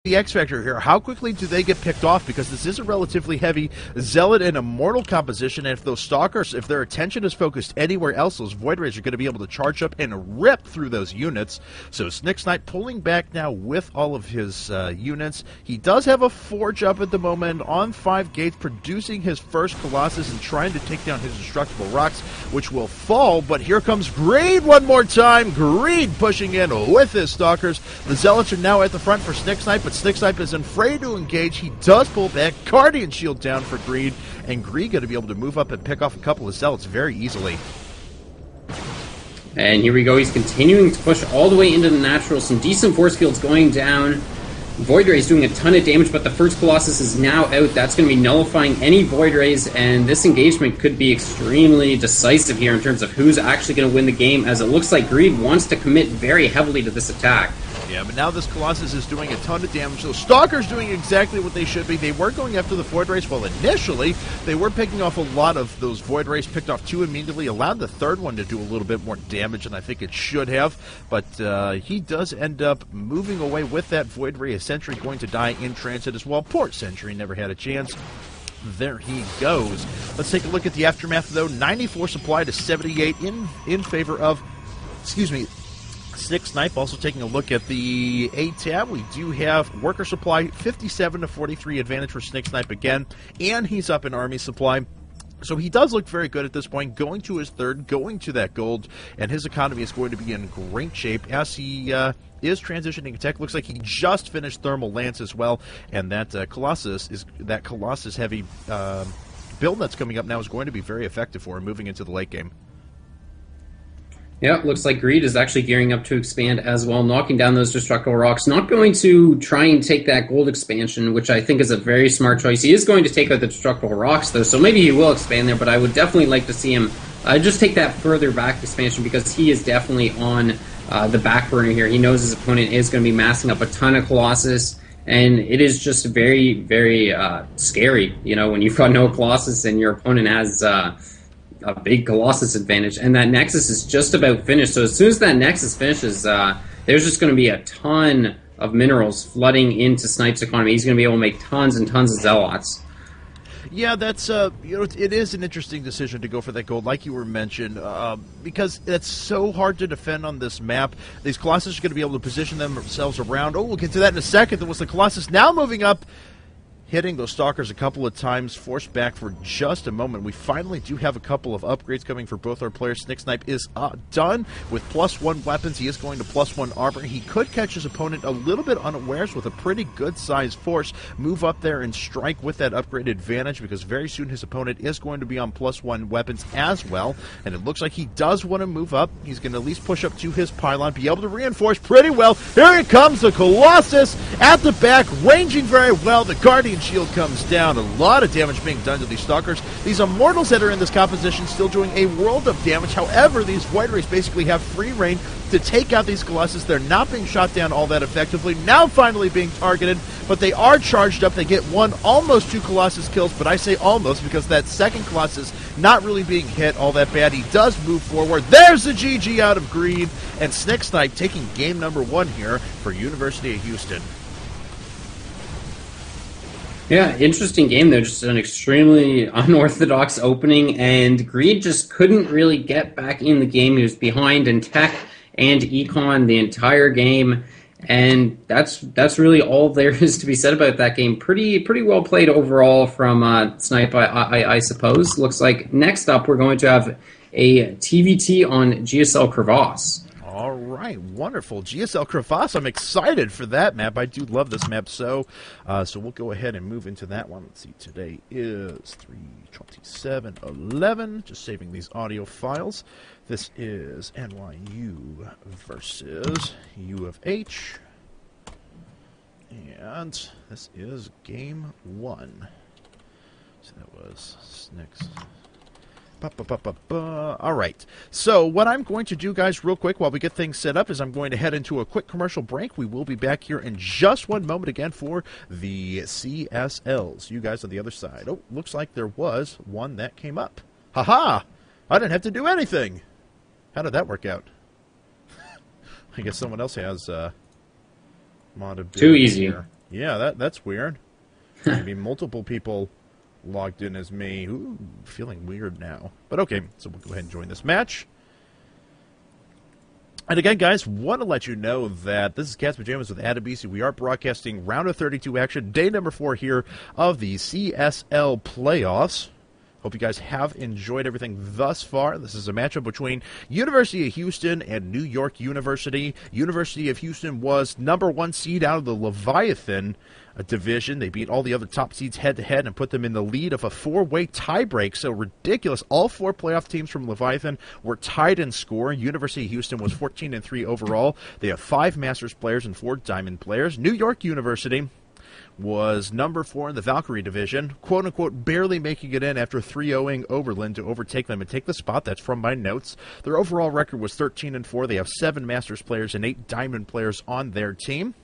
the X factor here. How quickly do they get picked off? Because this is a relatively heavy Zealot and Immortal composition, and if those Stalkers, if their attention is focused anywhere else, those Void Rays are going to be able to charge up and rip through those units. So Snicksnipe pulling back now with all of his units. He does have a Forge up at the moment on 5 gates, producing his first Colossus and trying to take down his Destructible Rocks, which will fall, but here comes Greed one more time. Greed pushing in with his Stalkers. The Zealots are now at the front for Snicksnipe, but Snicksnipe is afraid to engage. He does pull back. Guardian Shield down for Greed, and Greed going to be able to move up and pick off a couple of Zealots very easily. And here we go. He's continuing to push all the way into the natural. Some decent force fields going down. Void Ray is doing a ton of damage, but the first Colossus is now out. That's going to be nullifying any Void Rays, and this engagement could be extremely decisive here in terms of who's actually going to win the game, as it looks like Greed wants to commit very heavily to this attack. Yeah, but now this Colossus is doing a ton of damage. So Stalker's doing exactly what they should be. They were going after the Void Rays. Well, initially, they were picking off a lot of those Void Rays. Picked off 2 immediately. Allowed the third one to do a little bit more damage than I think it should have. But he does end up moving away with that Void Ray. A Sentry going to die in transit as well. Poor Sentry never had a chance. There he goes. Let's take a look at the aftermath, though. 94 supply to 78 in favor of, Snicksnipe. Also taking a look at the A tab, we do have worker supply 57 to 43 advantage for Snicksnipe again, and he's up in army supply. So he does look very good at this point, going to his third, going to that gold, and his economy is going to be in great shape as he is transitioning to tech. Looks like he just finished Thermal Lance as well, and that Colossus heavy build that's coming up now is going to be very effective for him moving into the late game. Yeah, looks like Greed is actually gearing up to expand as well, knocking down those Destructible Rocks. Not going to try and take that gold expansion, which I think is a very smart choice. He is going to take out the Destructible Rocks, though, so maybe he will expand there, but I would definitely like to see him just take that further back expansion, because he is definitely on the back burner here. He knows his opponent is going to be massing up a ton of Colossus, and it is just very, very scary, you know, when you've got no Colossus and your opponent has a big Colossus advantage, and that Nexus is just about finished. So as soon as that Nexus finishes, there's just going to be a ton of minerals flooding into Snipe's economy. He's going to be able to make tons and tons of Zealots. Yeah, that's it is an interesting decision to go for that gold, like you were mentioned, because it's so hard to defend on this map. These Colossus are going to be able to position themselves around. Oh, we'll get to that in a second. There was the Colossus now moving up, hitting those Stalkers a couple of times, forced back for just a moment. We finally do have a couple of upgrades coming for both our players. Snicksnipe is done with +1 weapons. He is going to +1 armor. He could catch his opponent a little bit unawares with a pretty good-sized force, move up there and strike with that upgrade advantage, because very soon his opponent is going to be on +1 weapons as well. And it looks like he does want to move up. He's going to at least push up to his pylon, be able to reinforce pretty well. Here it comes, the Colossus at the back, ranging very well. The Guardian Shield comes down. A lot of damage being done to these Stalkers. These Immortals that are in this composition still doing a world of damage. However, these Void Rays basically have free reign to take out these Colossus. They're not being shot down all that effectively. Now finally being targeted, but they are charged up. They get almost 2 Colossus kills, but I say almost because that second Colossus not really being hit all that bad. He does move forward. There's the GG out of Greed, and Snicksnipe taking game number 1 here for University of Houston. Yeah, interesting game there. Just an extremely unorthodox opening, and Greed just couldn't really get back in the game. He was behind in tech and econ the entire game, and that's really all there is to be said about that game. Pretty well played overall from Snipe, I suppose. Looks like next up we're going to have a TVT on GSL Crevasse. All right, wonderful. GSL Crevasse, I'm excited for that map. I do love this map, so we'll go ahead and move into that one. Let's see, today is 3/27/11. Just saving these audio files. This is NYU versus U of H, and this is game 1. So that was Snicks. All right, so what I'm going to do, guys, real quick while we get things set up is I'm going to head into a quick commercial break. We will be back here in just one moment again for the CSLs. You guys on the other side. Oh, looks like there was one that came up. Haha! I didn't have to do anything. How did that work out? I guess someone else has mod ability. Too easy. Here. Yeah, that's weird. Maybe multiple people logged in as me. Ooh, feeling weird now. But okay, so we'll go ahead and join this match. And again, guys, want to let you know that this is Cat's Pajamas with NYU. We are broadcasting round of 32 action, day number 4 here of the CSL playoffs. Hope you guys have enjoyed everything thus far. This is a matchup between University of Houston and New York University. University of Houston was number 1 seed out of the Leviathan division. They beat all the other top seeds head-to-head and put them in the lead of a 4-way tiebreak. So ridiculous. All 4 playoff teams from Leviathan were tied in score. University of Houston was 14-3 overall. They have 5 Masters players and 4 Diamond players. New York University was number 4 in the Valkyrie division, quote-unquote barely making it in after 3-0ing Oberlin to overtake them and take the spot. That's from my notes. Their overall record was 13-4. They have 7 Masters players and 8 Diamond players on their team.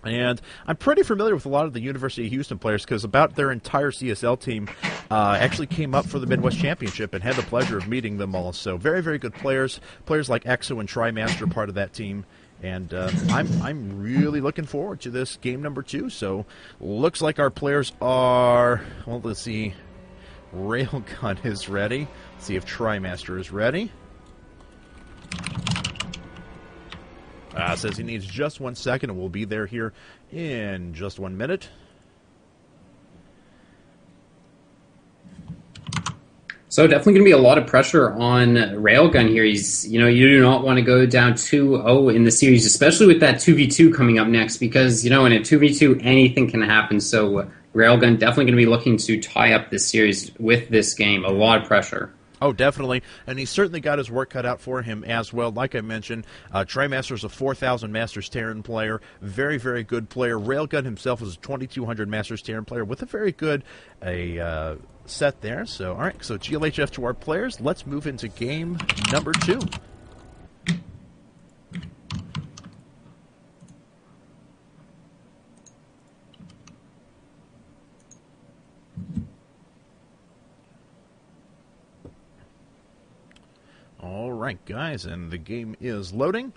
And I'm pretty familiar with a lot of the University of Houston players because about their entire CSL team actually came up for the Midwest Championship and had the pleasure of meeting them all. So very, very good players. Players like Exo and TriMaster part of that team. And I'm really looking forward to this game number 2. So looks like our players are, well, let's see. Railgun is ready. Let's see if TriMaster is ready. Says he needs just 1 second, and we'll be there here in just 1 minute. So definitely going to be a lot of pressure on Railgun here. He's, you do not want to go down 2-0 in the series, especially with that 2v2 coming up next, because, in a 2v2, anything can happen. So Railgun definitely going to be looking to tie up this series with this game. A lot of pressure. Oh, definitely, and he's certainly got his work cut out for him as well. Like I mentioned, TriMaster is a 4,000 Masters Terran player, very, very good player. Railgun himself is a 2,200 Masters Terran player with a very good set there. So, all right, so GLHF to our players. Let's move into game number 2. All right, guys, and the game is loading.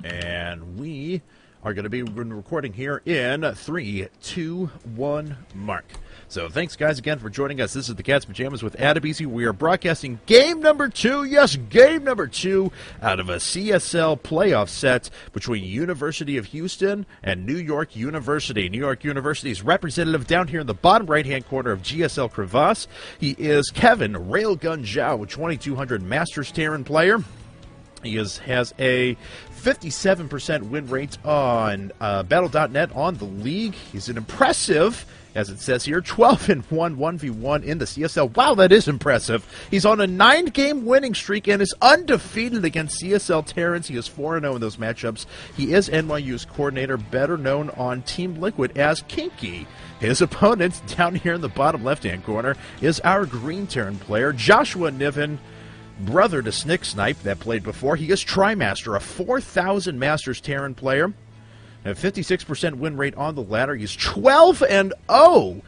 And we are going to be recording here in 3, 2, 1, mark. So thanks, guys, again for joining us. This is the Cat's Pajamas with NYU. We are broadcasting game number 2, yes, game number 2 out of a CSL playoff set between University of Houston and New York University. New York University's representative down here in the bottom right-hand corner of GSL Crevasse. He is Kevin Railgun Zhao, a 2,200 Masters Terran player. He has a 57% win rate on Battle.net on the league. He's an impressive, as it says here, 12-1 1v1 in the CSL. Wow, that is impressive. He's on a 9-game winning streak and is undefeated against CSL Terrans. He is 4-0 in those matchups. He is NYU's coordinator, better known on Team Liquid as Kinky. His opponent, down here in the bottom left-hand corner, is our Green Terran player, Joshua Niven, brother to Snick Snipe that played before. He is TriMaster, a 4,000 Masters Terran player. A 56% win rate on the ladder. He's 12-0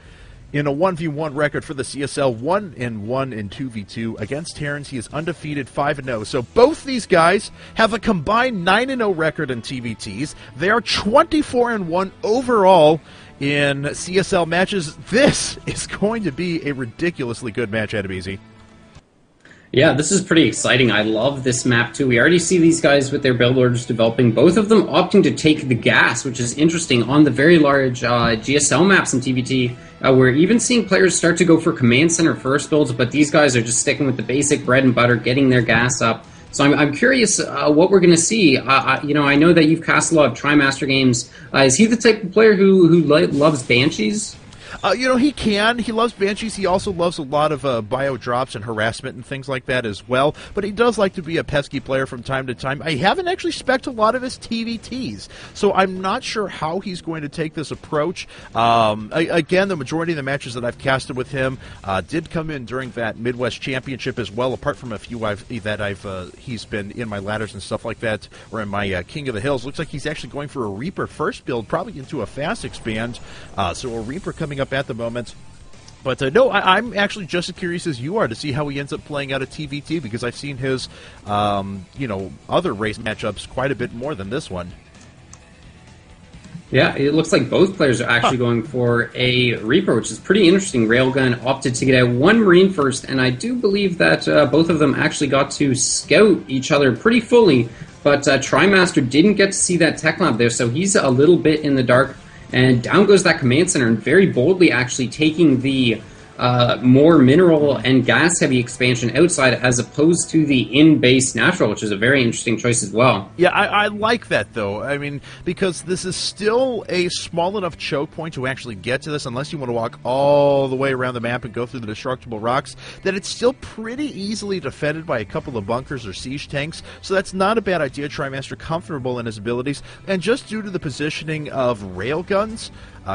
in a 1v1 record for the CSL, 1-1 in 2v2 against Terrans. He is undefeated, 5-0. So both these guys have a combined 9-0 record in TVTs. They are 24-1 overall in CSL matches. This is going to be a ridiculously good match, NYU. Yeah, this is pretty exciting. I love this map, too. We already see these guys with their build orders developing, both of them opting to take the gas, which is interesting. On the very large GSL maps in TVT, we're even seeing players start to go for command center first builds, but these guys are just sticking with the basic bread and butter, getting their gas up. So I'm curious what we're going to see. I know that you've cast a lot of TriMaster games. Is he the type of player who loves Banshees? He can. He loves Banshees. He also loves a lot of bio drops and harassment and things like that as well. But he does like to be a pesky player from time to time. I haven't actually spec'd a lot of his TVTs, so I'm not sure how he's going to take this approach. Again, the majority of the matches that I've casted with him did come in during that Midwest Championship as well, apart from a few he's been in my ladders and stuff like that, or in my King of the Hills. Looks like he's actually going for a Reaper first build, probably into a fast expand. So a Reaper coming up at the moment. But no, I'm actually just as curious as you are to see how he ends up playing out at TVT, because I've seen his, other race matchups quite a bit more than this one. Yeah, it looks like both players are actually going for a Reaper, which is pretty interesting. Railgun opted to get out one Marine first, and I do believe that both of them actually got to scout each other pretty fully, but TriMaster didn't get to see that tech lab there, so he's a little bit in the dark, and down goes that command center, and very boldly actually taking the more mineral and gas-heavy expansion outside as opposed to the in-base natural, which is a very interesting choice as well. Yeah, I like that, though. I mean, because this is still a small enough choke point to actually get to this, unless you want to walk all the way around the map and go through the destructible rocks, that it's still pretty easily defended by a couple of bunkers or siege tanks, so that's not a bad idea. TriMaster comfortable in his abilities, and just due to the positioning of railguns,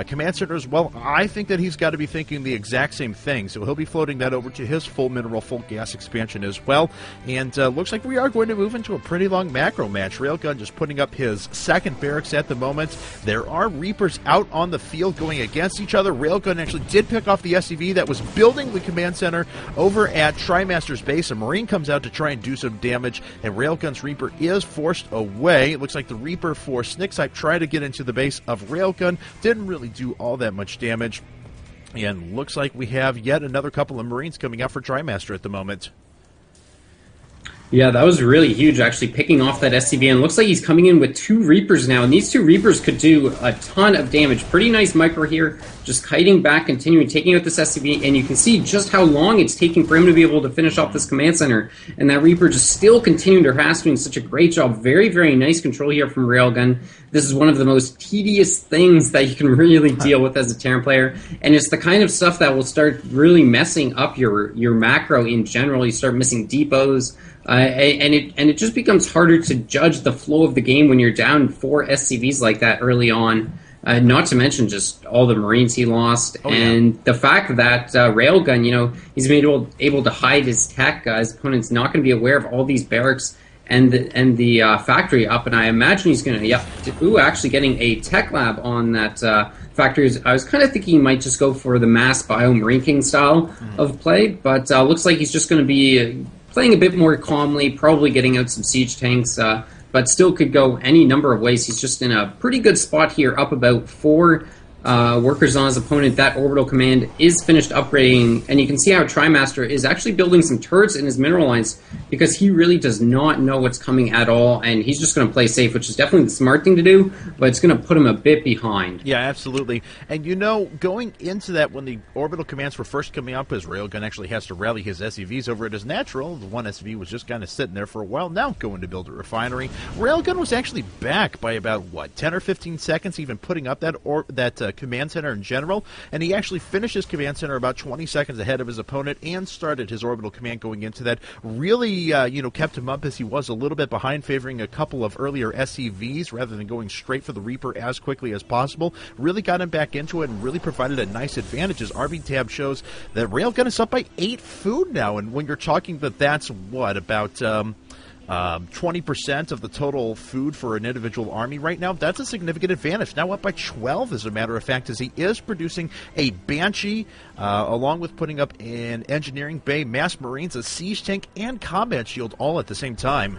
command center as well, I think that he's got to be thinking the exact same thing, so he'll be floating that over to his full mineral, full gas expansion as well, and looks like we are going to move into a pretty long macro match. Railgun just putting up his second barracks at the moment. There are Reapers out on the field going against each other. Railgun actually did pick off the SCV that was building the command center over at TriMaster's base. A Marine comes out to try and do some damage, and Railgun's Reaper is forced away. It looks like the Reaper for Snicksype tried to get into the base of Railgun, didn't really do all that much damage, and looks like we have yet another couple of Marines coming out for TriMaster at the moment. Yeah, that was really huge, actually, picking off that SCV, and looks like he's coming in with 2 Reapers now, and these 2 Reapers could do a ton of damage. Pretty nice micro here, just kiting back, continuing, taking out this SCV, and you can see just how long it's taking for him to be able to finish off this command center, and that Reaper just still continuing to harass, doing such a great job. Very, very nice control here from Railgun. This is one of the most tedious things that you can really deal with as a Terran player, and it's the kind of stuff that will start really messing up your macro in general. You start missing depots, and it just becomes harder to judge the flow of the game when you're down 4 SCVs like that early on. Not to mention just all the Marines he lost, and the fact that Railgun, he's been able to hide his tech. His opponent's not going to be aware of all these barracks and the factory up, and I imagine he's going to, actually getting a tech lab on that factory. I was kind of thinking he might just go for the mass bio Marine King style of play, but looks like he's just going to be playing a bit more calmly, probably getting out some siege tanks, but still could go any number of ways. He's just in a pretty good spot here, up about 4 workers on his opponent. That orbital command is finished upgrading, and you can see how TriMaster is actually building some turrets in his mineral lines because he really does not know what's coming at all, and he's just going to play safe, which is definitely the smart thing to do, but it's going to put him a bit behind. Yeah, absolutely. And going into that, when the orbital commands were first coming up, his Railgun actually has to rally his SCVs over at his natural. The one SCV was just kind of sitting there for a while, now going to build a refinery. Railgun was actually back by about, 10 or 15 seconds, even putting up that command center in general, and he actually finished his command center about 20 seconds ahead of his opponent and started his orbital command going into that. Really, kept him up as he was a little bit behind, favoring a couple of earlier SCVs rather than going straight for the Reaper as quickly as possible. Really got him back into it and really provided a nice advantage, as RB tab shows that Railgun is up by 8 food now, and when you're talking that's about 20% of the total food for an individual army right now, that's a significant advantage. Now up by 12, as a matter of fact, as he is producing a Banshee, along with putting up an engineering bay, mass Marines, a siege tank, and combat shield all at the same time.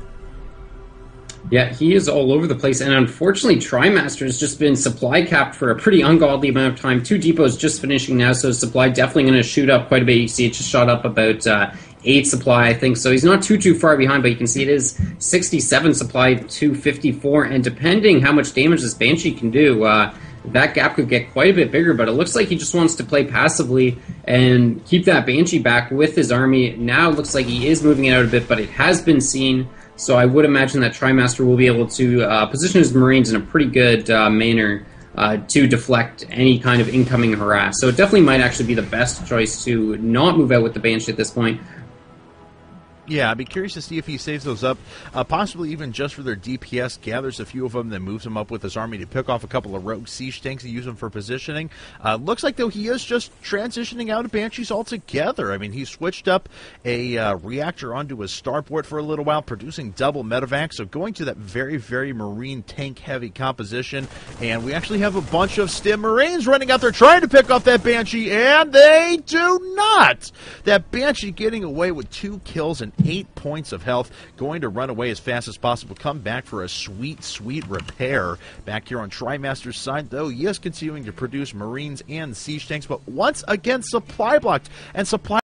Yeah, he is all over the place, and unfortunately TriMaster has just been supply capped for a pretty ungodly amount of time. 2 depots just finishing now, so supply definitely going to shoot up quite a bit. You see it just shot up about 8 supply, I think, so he's not too far behind, but you can see it is 67 supply to 54, and depending how much damage this Banshee can do, that gap could get quite a bit bigger, but it looks like he just wants to play passively and keep that Banshee back with his army. Now it looks like he is moving it out a bit, but it has been seen, so I would imagine that TriMaster will be able to position his Marines in a pretty good manner to deflect any kind of incoming harass. So it definitely might actually be the best choice to not move out with the Banshee at this point. Yeah, I'd be curious to see if he saves those up, possibly even just for their DPS, gathers a few of them, then moves them up with his army to pick off a couple of rogue siege tanks and use them for positioning. Looks like, though, he is just transitioning out of Banshees altogether. I mean, he switched up a reactor onto his starport for a little while, producing double medevac, so going to that very, very Marine tank-heavy composition, and we actually have a bunch of Stim Marines running out there trying to pick off that Banshee, and they do not! That Banshee getting away with 2 kills and 8 points of health, going to run away as fast as possible, come back for a sweet, sweet repair. Back here on Trimaster's side, though, he is continuing to produce Marines and siege tanks, but once again supply blocked, and supply